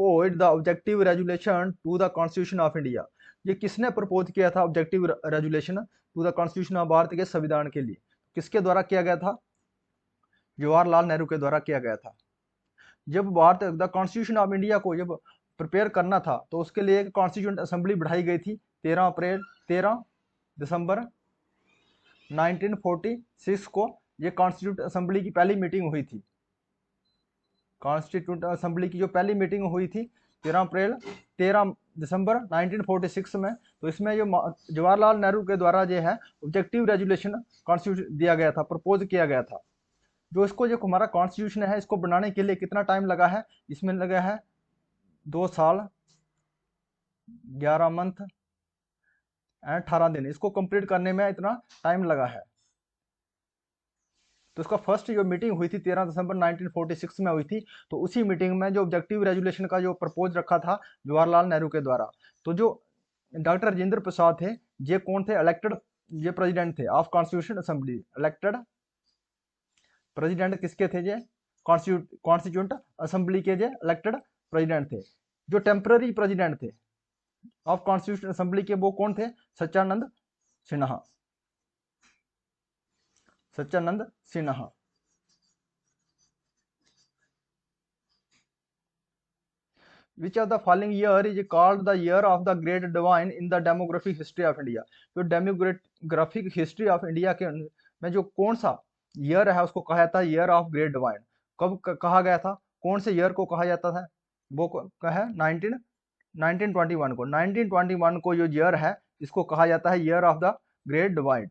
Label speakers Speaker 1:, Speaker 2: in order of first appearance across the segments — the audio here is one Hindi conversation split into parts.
Speaker 1: Propose the objective resolution to the constitution of India. ये किसने प्रपोज किया था objective resolution to the constitution of भारत के संविधान के लिए? किसके द्वारा किया गया था? जवाहरलाल नेहरू के द्वारा किया गया था। जब Bharat the constitution of India को जब प्रिपेयर करना था तो उसके लिए एक कॉन्स्टिट्यूंट असेंबली बिठाई गई थी 13 दिसंबर 1946 को। ये कॉन्स्टिट्यूंट असेंबली की पहली मीटिंग हुई थी। कॉन्स्टिट्यूंट असेंबली की जो पहली मीटिंग हुई थी 13 दिसंबर 1946 में। तो इसमें जो जवाहरलाल नेहरू के द्वारा जो है ऑब्जेक्टिव रेजुलेशन कॉन्स्टिट्यूशन दिया गया था, प्रपोज किया गया था। जो इसको जो हमारा कॉन्स्टिट्यूशन है इसको बनाने के लिए कितना टाइम लगा है? इसमें लगा है 2 साल 11 मंथ एंड 18 दिन। इसको कंप्लीट करने में इतना टाइम लगा है। तो इसका फर्स्ट जो मीटिंग हुई थी 13 दिसंबर 1946 में हुई थी। तो उसी मीटिंग में जो ऑब्जेक्टिव रेजुलेशन का जो प्रपोज रखा था जवाहरलाल नेहरू के द्वारा। तो जो डॉक्टर राजेंद्र प्रसाद थे, ये कौन थे? इलेक्टेड ये प्रेसिडेंट थे of constitution assembly. Elected president किसके थे? ये कॉन्स्टिट्यूंट असेंबली के जे इलेक्टेड प्रेसिडेंट थे। जो टेम्पररी प्रेसिडेंट थे ऑफ कॉन्स्टिट्यूशन असेंबली के वो कौन थे? Sachchanand Sinha. Sachchanand Sinha. Which of the following year is called the year of the great divine in the demographic history of India? जो डेमोग्राफिक हिस्ट्री ऑफ इंडिया के में जो कौन सा ईयर है उसको कहा जाता है ईयर ऑफ ग्रेट डिवाइन। कब कहा गया था? कौन से ईयर को कहा जाता था? वो है 1921 को। 1921 को जो ईयर है इसको कहा जाता है year of the great divine.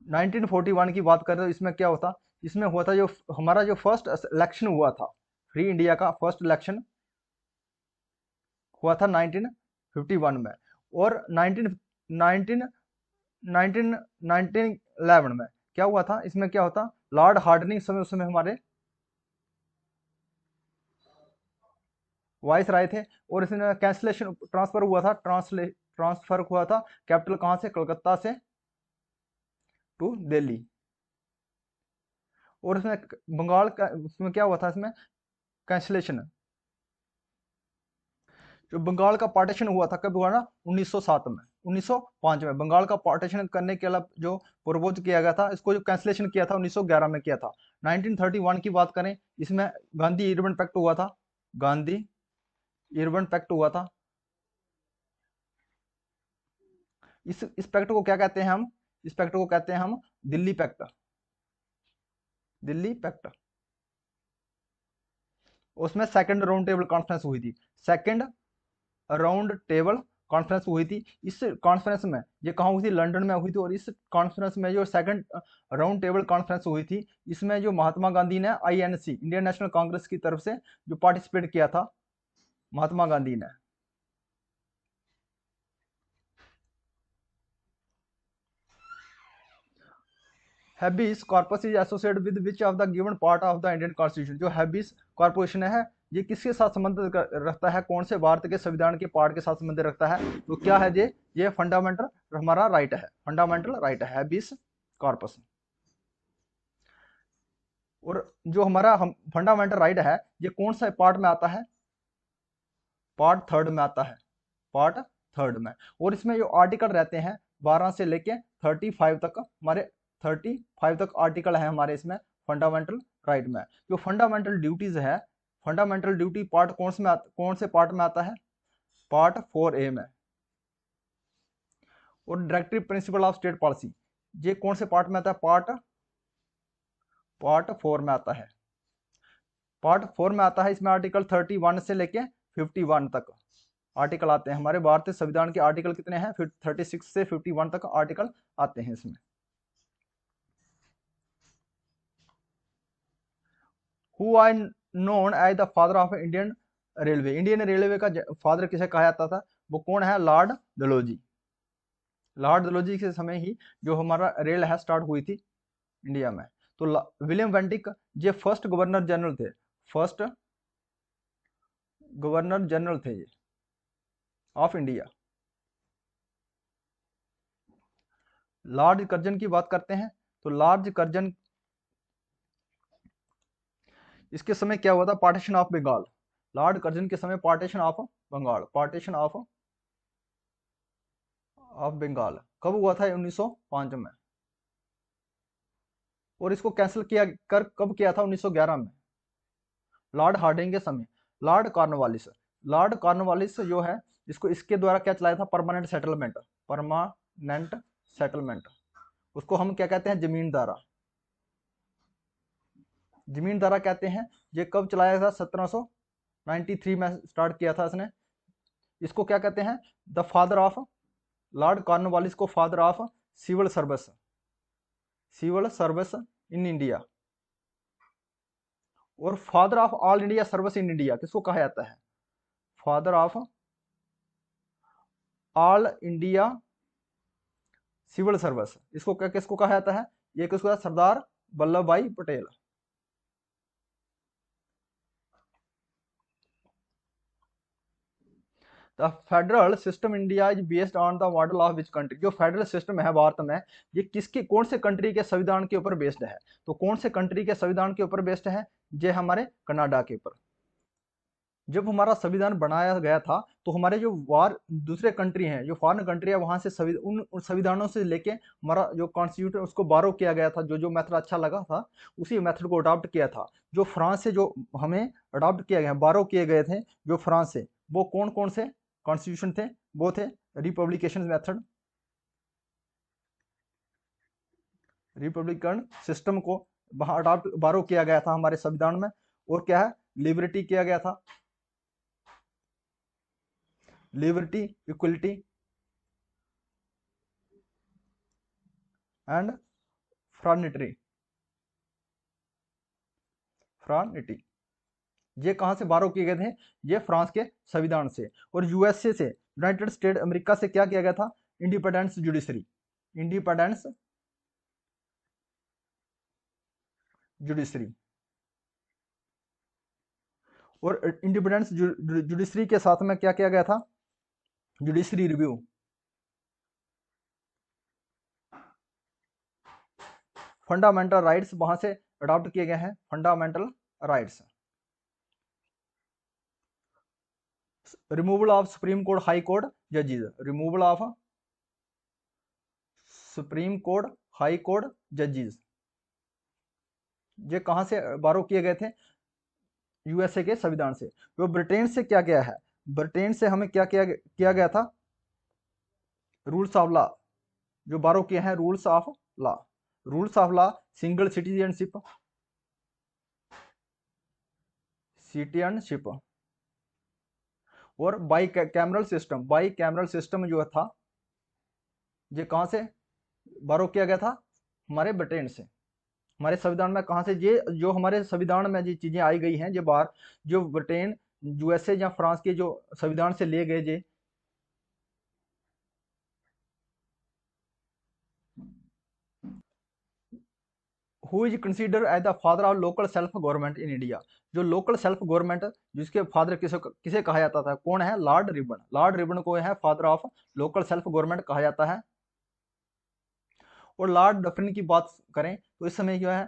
Speaker 1: 1941 की बात करें तो इसमें क्या होता? इसमें हुआ था जो हमारा जो फर्स्ट इलेक्शन हुआ था, फ्री इंडिया का फर्स्ट इलेक्शन हुआ था 1951 में। और 1911 में क्या हुआ था? इसमें क्या होता? लॉर्ड हार्डनिंग समय उस समय हमारे वाइस राय थे। और इसमें कैंसलेशन ट्रांसफर हुआ था, ट्रांसफर हुआ था कैपिटल कहां से? कलकत्ता से टू दिल्ली। और इसमें बंगाल का उसमें क्या हुआ था? इसमें कैंसलेशन। जो बंगाल का पार्टीशन हुआ था कब हुआ ना? 1907 में। 1905 में बंगाल का पार्टीशन करने के लिए जो प्रपोज किया गया था इसको जो कैंसलेशन किया था 1911 में किया था। 1931 की बात करें इसमें गांधी इरविन पैक्ट हुआ था। गांधी इरविन पैक्ट हुआ था। इस पैक्ट को क्या कहते हैं हम? इस पैक्ट को कहते हैं हम दिल्ली पैक्ट। दिल्ली पैक्ट। उसमें सेकंड राउंड टेबल कॉन्फ्रेंस हुई थी। सेकंड राउंड टेबल कॉन्फ्रेंस हुई थी। इस कॉन्फ्रेंस में ये कहाँ हुई थी? लंदन में हुई थी। और इस कॉन्फ्रेंस में जो सेकंड राउंड टेबल कॉन्फ्रेंस हुई थी इसमें जो महात्मा गांधी ने आईएनसी इंडियन नेशनल कांग्रेस की तरफ से जो पार्टिसिपेट किया था महात्मा गांधी ने। Habeas corpus is associated with which of the given part of the Indian constitution. जो हैबिस कॉर्पोरेशन है ये किसके साथ संबंध रखता है? कौन से भारत के संविधान के पार्ट के साथ संबंध रखता है? तो क्या है ये फंडामेंटल हमारा राइट है। फंडामेंटल राइट है हैबिस कॉर्पस। और जो हमारा फंडामेंटल राइट है ये कौन सा पार्ट में आता है? पार्ट थर्ड में आता है। पार्ट थर्ड में। और इसमें जो आर्टिकल रहते हैं 12 से लेके 35 तक हमारे 35 तक आर्टिकल है हमारे इसमें फंडामेंटल राइट में। जो फंडामेंटल ड्यूटीज है, फंडामेंटल ड्यूटी पार्ट कौन से पार्ट में आता है? पार्ट 4A में। और directive principle of state policy ये कौन से पार्ट में आता है? पार्ट 4 में आता है। पार्ट 4 में आता है। इसमें आर्टिकल 31 से लेके 51 तक आर्टिकल आते हैं। हमारे भारतीय संविधान के आर्टिकल कितने हैं? 36 से 51 तक आर्टिकल आते हैं इसमें। Who are known as the father of Indian railway. Indian railway का फादर किसे कहा जाता था? वो कौन है? लॉर्ड डलहौजी। लॉर्ड डलहौजी के समय ही जो हमारा रेल है स्टार्ट हुई थी इंडिया में। तो विलियम वेंटिक ये फर्स्ट गवर्नर जनरल थे। फर्स्ट गवर्नर जनरल थे ये ऑफ इंडिया। लॉर्ड कर्जन की बात करते हैं तो लॉर्ड कर्जन इसके समय क्या हुआ था, partition of Bengal, Lord Curzon के समय partition of Bengal, partition of Bengal कब हुआ था, 1905 में। और इसको कैंसिल किया कर कब किया था, 1911 में, लॉर्ड हार्डिंग के समय। लॉर्ड कॉर्नवालिस, लॉर्ड कॉर्नवालिस जो है, इसको इसके द्वारा क्या चलाया था, परमानेंट सेटलमेंट, परमानेंट सेटलमेंट, उसको हम क्या कहते हैं, जमींदारा, जमींदारा कहते हैं। ये कब चलाया था, 1793 में स्टार्ट किया था इसने। इसको क्या कहते हैं, the father of, lord Cornwallis को father of civil service, civil service in India, और father of all India service in India किसको कहा जाता है, father of all India civil service, इसको क्या किसको कहा जाता है, ये किसको, सरदार वल्लभ भाई Patel. The federal system India is based on the model of which country, जो फेडरल सिस्टम है भारत में, ये किसके, कौन से कंट्री के संविधान के ऊपर बेस्ड है, तो कौन से कंट्री के संविधान के ऊपर बेस्ड है, ये हमारे कनाडा के ऊपर। जब हमारा संविधान बनाया गया था तो हमारे जो वार दूसरे कंट्री हैं, जो फॉरेन कंट्री है, वहां से उन संविधानों से लेके हमारा जो कॉन्स्टिट्यूशन उसको बारो किया गया था, जो जो मेथड अच्छा लगा था उसी मेथड को अडॉप्ट किया था। जो फ्रांस से जो हमें अडॉप्ट किया गया, बारो किए गए थे जो फ्रांस से, वो कौन कौन से कॉन्स्टिट्यूशन थे, वो थे रिपब्लिकेशन मेथड, रिपब्लिकन सिस्टम को वहां अडॉप्ट बारो किया गया था हमारे संविधान में। और क्या है, लिबर्टी किया गया था, लिबर्टी, इक्वलिटी एंड फ्रॉनिटरी, फ्रॉनिटी, ये कहां से बारो किए गए थे, ये फ्रांस के संविधान से। और यूएसए से, यूनाइटेड स्टेट अमेरिका से क्या किया गया था, इंडिपेंडेंस जुडिशरी, इंडिपेंडेंस जुडिशरी। और इंडिपेंडेंस जुडिशरी के साथ में क्या किया गया था, जुडिशरी रिव्यू, फंडामेंटल राइट्स वहां से अडॉप्ट किए गए हैं, fundamental rights. Removal of supreme court high court जजेस, removal of supreme court high court जजेस, ये कहां से बारो किए गए थे, यूएसए के संविधान से। वो ब्रिटेन से क्या गया है, ब्रिटेन से हमें क्या किया गया था, रूल्स ऑफ लॉ, जो बारो किए हैं rules of law, rules of law, single citizenship, citizenship, और bicameral system, bicameral system जो था, ये कहां से बारो किया गया था, हमारे ब्रिटेन से। हमारे संविधान में कहां से ये, जो हमारे संविधान में ये चीजें आई गई हैं, ये बार जो ब्रिटेन, यूएसए या फ्रांस के जो संविधान से लिए गए ये। Who is consider as the father of local self government in India, जो लोकल सेल्फ गवर्नमेंट जिसके फादर किसे किसे कहा जाता था, कौन है, लॉर्ड रिबन, लॉर्ड रिबन को है father of local self government कहा जाता है। और लॉर्ड डफरिन की बात करें तो इस समय जो है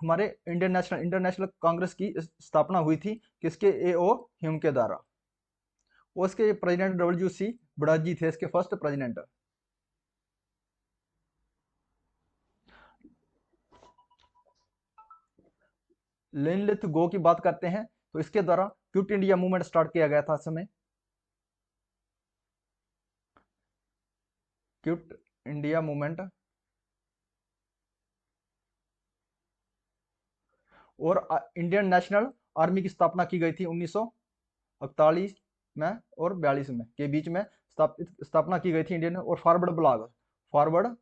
Speaker 1: हमारे इंटरनेशनल कांग्रेस की स्थापना हुई थी, किसके, एओ ह्यूम के द्वारा। उसके प्रेसिडेंट WC बड़ाजी थे इसके फर्स्ट प्रेसिडेंट। लेनलिथ गो की बात करते हैं तो इसके द्वारा क्विट इंडिया मूवमेंट स्टार्ट किया गया था इस समय, क्विट इंडिया मूवमेंट। और इंडियन नेशनल आर्मी की स्थापना की गई थी 1941 में और 42 में के बीच में स्थापना की गई थी इंडियन। और forward block, forward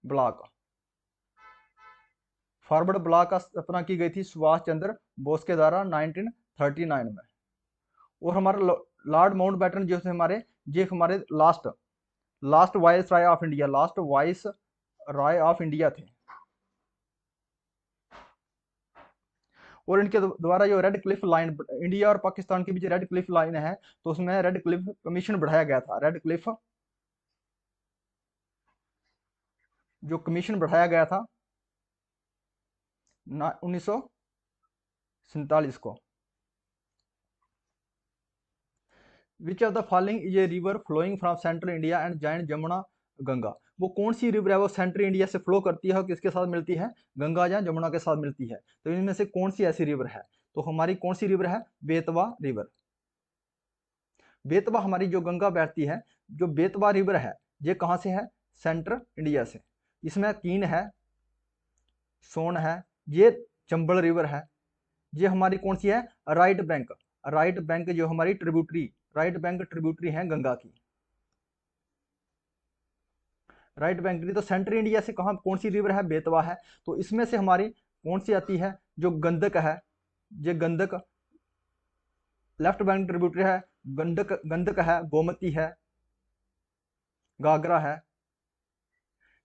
Speaker 1: block, forward block का स्थापना की गई थी सुभाष चंद्र बोस के द्वारा 1939 में। और हमारे लॉर्ड माउंटबेटन जो थे हमारे, ये हमारे last last viceroy of India, last viceroy of India थे। और इनके द्वारा जो रेड क्लिफ लाइन, इंडिया और पाकिस्तान के बीच रेड क्लिफ लाइन है, तो उसमें रेड क्लिफ कमीशन बढ़ाया गया था, रेड क्लिफ जो कमीशन बढ़ाया गया था 1900 47 को। Which of the following is a river flowing from central India and join Jamuna Ganga. वो कौन सी रिवर है वो सेंट्रल इंडिया से फ्लो करती है और किसके साथ मिलती है, गंगा या जमुना के साथ मिलती है। तो इनमें से कौन सी ऐसी रिवर है, तो हमारी कौन सी रिवर है, बेतवा रिवर। बेतवा हमारी जो गंगा बहती है, जो बेतवा रिवर है ये कहाँ से है, सेंट्रल इंडिया से। इसमें कीन है, सोन है, ये चंबल रिवर है। ये हमारी कौन सी है, राइट बैंक। राइट बैंक जो हमारी ट्रिब्यूटरी, राइट बैंक ट्रिब्यूटरी है गंगा की। राइट बैंक की। तो सेंट्रल इंडिया से कहाँ कौन सी रिवर है, बेतवा है। तो इसमें से हमारी कौन सी आती है, जो गंडक है, ये गंडक लेफ्ट बैंक ट्रिब्यूटरी है। गंडक गंडक है, गोमती है, गागरा है।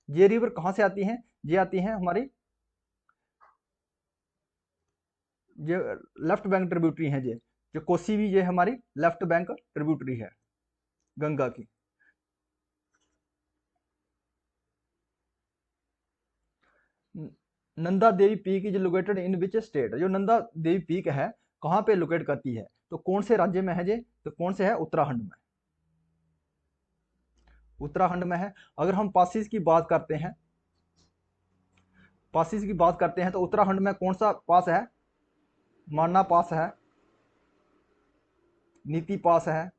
Speaker 1: ये रिवर कहाँ से आती हैं, ये आती हैं हमारी, ये लेफ्ट बैंक ट्रिब्यूटरी है। ये जो कोसी भी ये हमारी लेफ्ट बैंक ट्रिब्यूटरी है गंगा की। Nanda Devi peak is located in which state. जो नंदा देवी पीक है कहाँ पे लोकेट करती है, तो कौन से राज्य में है ये, तो कौन से है, उत्तराखंड में। उत्तराखंड में है। अगर हम पासिस की बात करते हैं, पासिस की बात करते हैं तो उत्तराखंड में कौन सा पास है, माना पास है, नीति पास है,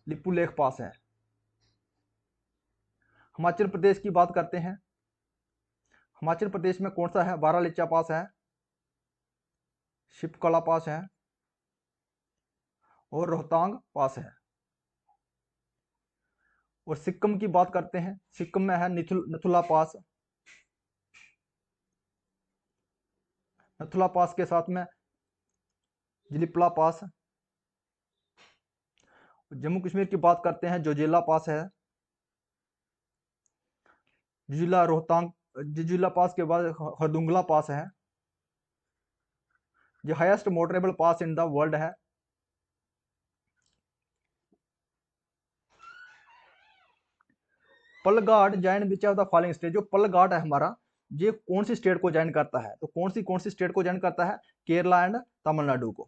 Speaker 1: लिपुलेख पास है। हिमाचल प्रदेश की बात करते हैं, हिमाचल प्रदेश में कौन सा है, बारालिचा पास है, शिपकला पास है और रोहतांग पास है। और सिक्किम की बात करते हैं, सिक्किम में है नथुला पास। नथुला पास के साथ में जिलिपला पास। जम्मू कश्मीर की बात करते हैं, जोजिला पास है। जिला रोहतांग, जिला पास के बाद हरदुंगला पास है। जो highest motorable pass in the world है। Palghat join which of the following state. जो पलघाट है हमारा, ये कौन सी स्टेट को जॉइन करता है, तो कौन सी स्टेट को जॉइन करता है, केरला एंड तमिलनाडु को।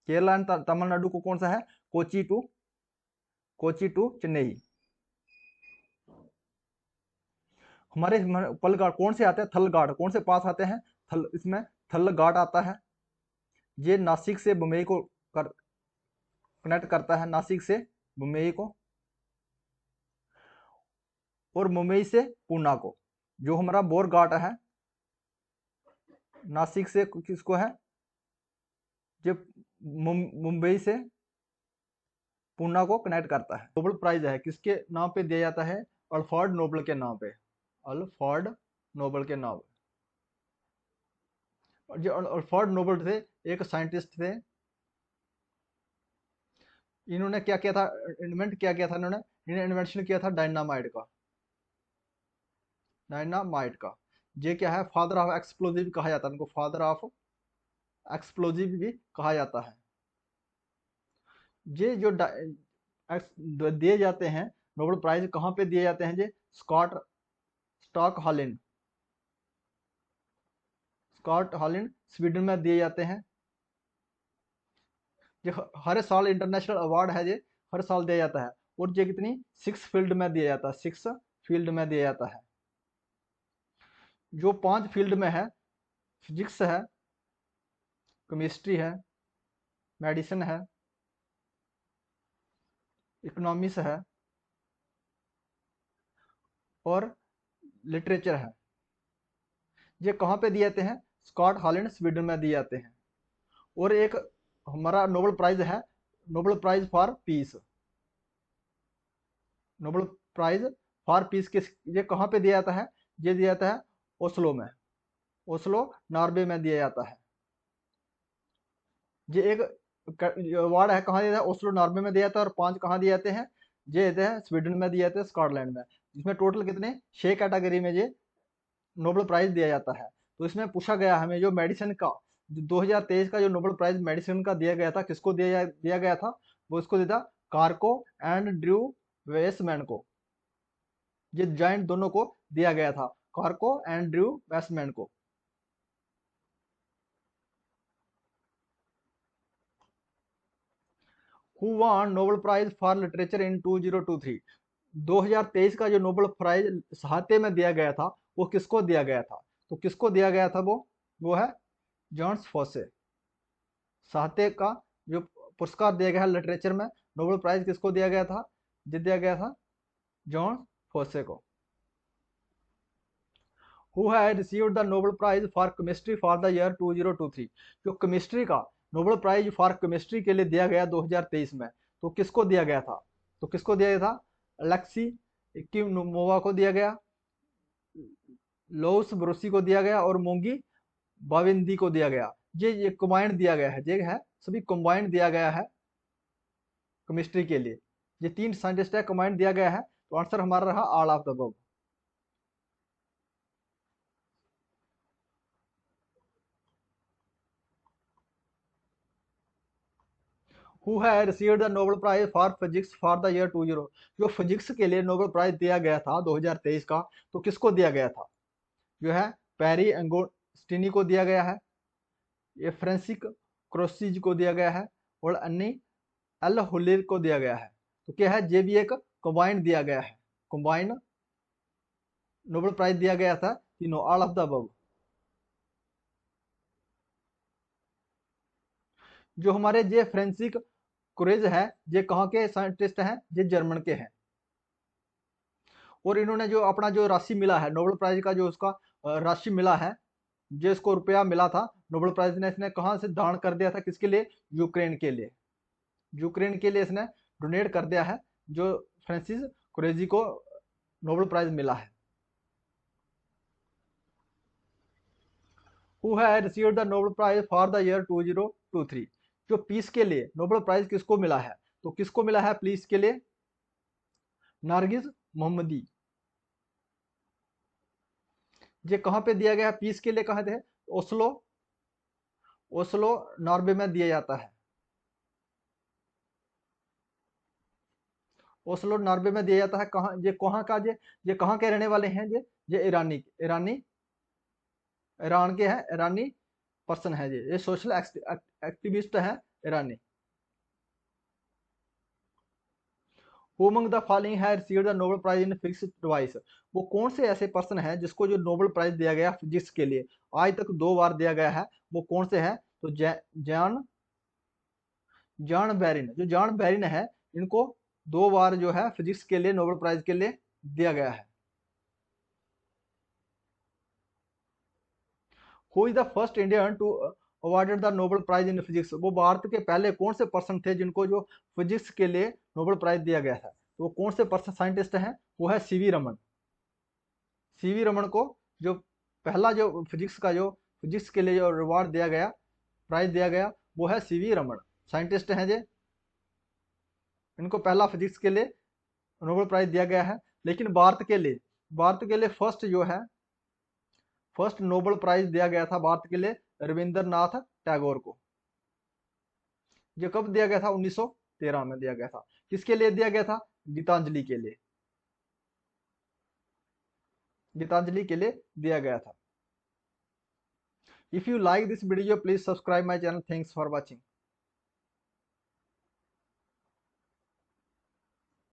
Speaker 1: केरला एंड तमिलनाडु को कौन सा है, कोची टू चेन्नई। हमारे पलघाट कौन से आते हैं, थलघाट कौन से पास आते हैं, इसमें थलघाट आता है। ये नासिक से मुंबई को कनेक्ट करता है, नासिक से मुंबई को और मुंबई से पूना को। जो हमारा बोरघाट है, नासिक से किसको है, जो मुंबई से पूना को कनेक्ट करता है। नोबेल प्राइज है किसके नाम पे दिया जाता है, अल्फ्रेड नोबेल के नाम पे, अल्फ्रेड नोबेल के नाम। जो अल्फ्रेड नोबेल थे एक साइंटिस्ट थे। इन्होंने क्या किया था, इन्वेंट क्या किया था इन्होंने इन्वेंशन किया था डायनामाइट का। डायनामाइट का ये क्या है, फादर ऑफ एक्सप्लोजिव कहा जाता है इनको, फादर ऑफ एक्सप्लोजिव भी कहा जाता है। ये जो दिए जाते हैं नोबेल प्राइज कहाँ पे दिए जाते हैं, ये स्कॉट हॉलैंड स्वीडन में दिए जाते हैं। ये हर साल इंटरनेशनल अवार्ड है, ये हर साल दिया जाता है। और ये कितनी 6 फील्ड में दिया जाता है, 6 फील्ड में दिया जाता है। जो 5 फील्ड में है, फिजिक्स है, केमिस्ट्री है, मेडिसिन है, इकोनॉमिक्स है और लिटरेचर है। ये कहाँ पे दिए जाते हैं, स्कॉट हॉलैंड स्वीडन में दिए जाते हैं। और एक हमारा नोबेल प्राइज है, Nobel prize for peace. Nobel prize for peace किस, ये कहाँ पे दिया जाता है, ये दिया जाता है ओस्लो में, ओस्लो नॉर्वे में दिया जाता है। ये एक अवार्ड है, कहाँ दिया जाता है, ओस्लो नॉर्वे में दिया जाता है। और 5 कहाँ दिए जाते हैं, ये देते हैं स्वीडन में दिए जाते हैं, स्कॉटलैंड में। इसमें टोटल कितने 6 कैटेगरी में ये नोबेल प्राइज दिया जाता है। तो इसमें पूछा गया हमें जो मेडिसिन का 2023 का जो नोबेल प्राइज मेडिसिन का दिया गया था, किसको दिया गया था, वो इसको दिया था कार्को एंड ड्रू वेसमैन को। ये जॉइंट दोनों को दिया गया था, कार्को एंड ड्रू वेसमैन को। Who won Nobel prize for literature in 2023? 2023 का जो नोबेल प्राइज साहित्य में दिया गया था वो किसको दिया गया था? तो किसको दिया गया था? वो है जॉन्स फोसे। साहित्य का जो पुरस्कार दिया गया है लिटरेचर में, नोबेल प्राइज किसको दिया गया था? जो दिया गया था जॉन फोसे को। Who had received the Nobel Prize for Chemistry for the year 2023? जो केमिस्ट्री का नोबेल प्राइज फॉर केमिस्ट्री के लिए दिया गया 2023 में, तो किसको दिया गया था? तो किसको दिया गया था? अलेक्सी किमोवा को दिया गया, लोस ब्रोसी को दिया गया और मोंगी बाविंदी को दिया गया। ये कंबाइंड दिया गया है, ये है सभी कंबाइंड दिया गया है केमिस्ट्री के लिए। ये तीन साइंटिस्ट है, कंबाइंड दिया गया है, तो आंसर हमारा रहा all of the above. Who had received the Nobel Prize for Physics for the year 20? जो फिजिक्स के लिए नोबेल प्राइज दिया गया था 2023 का, तो किसको दिया गया था? जो है पैरी एंगोस्टिनी को दिया गया है, ये फ्रांसिस क्रोसीज को दिया गया है और अन्नी एल हुलिर को दिया गया है। तो क्या है? ये भी एक कंबाइंड दिया गया है, कंबाइंड नोबेल प्राइज दिया गया था तीनों, ऑल ऑफ द अबव। जो हमारे ये फ्रांसिस क्रोज है, ये कहाँ के साइंटिस्ट हैं? ये जर्मन के हैं। और इन्होंने जो अपना जो राशि मिला है नोबेल प्राइज का, जो उसका राशि मिला है, जो इसको रुपया मिला था नोबेल प्राइज ने, इसने कहाँ से दान कर दिया था? किसके लिए? यूक्रेन के लिए। यूक्रेन के लिए इसने डोनेट कर दिया है, जो फ्रांसिस क्रोजी को नोबेल प्राइज मिला है। Who had received the Nobel Prize for the year 2023? जो पीस के लिए नोबेल प्राइज किसको मिला है? तो किसको मिला है पीस के लिए? नारगिस मोहम्मदी। ये कहाँ पे दिया गया पीस के लिए? कहाँ थे? ओस्लो, ओस्लो नॉर्वे में दिया जाता है। ओस्लो नॉर्वे में दिया जाता है। कहाँ ये, कहाँ का ये कहाँ के रहने वाले हैं? ये ईरानी ईरानी ईरान के हैं, ईरानी पर्सन है। ये सोशल एक्टिविस्ट है ईरानी। Who among the following has received the Nobel Prize in Physics twice? वो कौन से ऐसे पर्सन हैं जिसको जो नोबेल प्राइज दिया गया फिजिक्स के लिए? आज तक 2 बार दिया गया है। वो कौन से हैं? तो जॉन बैरिन। जो जॉन बैरिन है, इनको 2 बार जो है फिजिक्स के लिए नोबेल प्राइज के लिए दिया गया है। Who is the first Indian to awarded the Nobel prize in physics? वो भारत के पहले कौन से पर्सन थे जिनको जो फिजिक्स के लिए नोबेल प्राइज दिया गया था? तो वो कौन से पर्सन साइंटिस्ट हैं? वो है सीवी रमन। सीवी रमन को जो पहला जो फिजिक्स के लिए जो रिवार्ड दिया गया, प्राइज दिया गया, वो है सीवी रमन। साइंटिस्ट हैं जे, इनको पहला फिजिक्स के लिए नोबेल प्राइज दिया गया है। लेकिन भारत के लिए फर्स्ट नोबेल प्राइज दिया गया था भारत के लिए रविंद्रनाथ टैगोर को। जो कब दिया गया था? 1913 में दिया गया था। किसके लिए दिया गया था? गीतांजलि के लिए, गीतांजलि के लिए दिया गया था। If you like this video please subscribe my channel. Thanks for watching.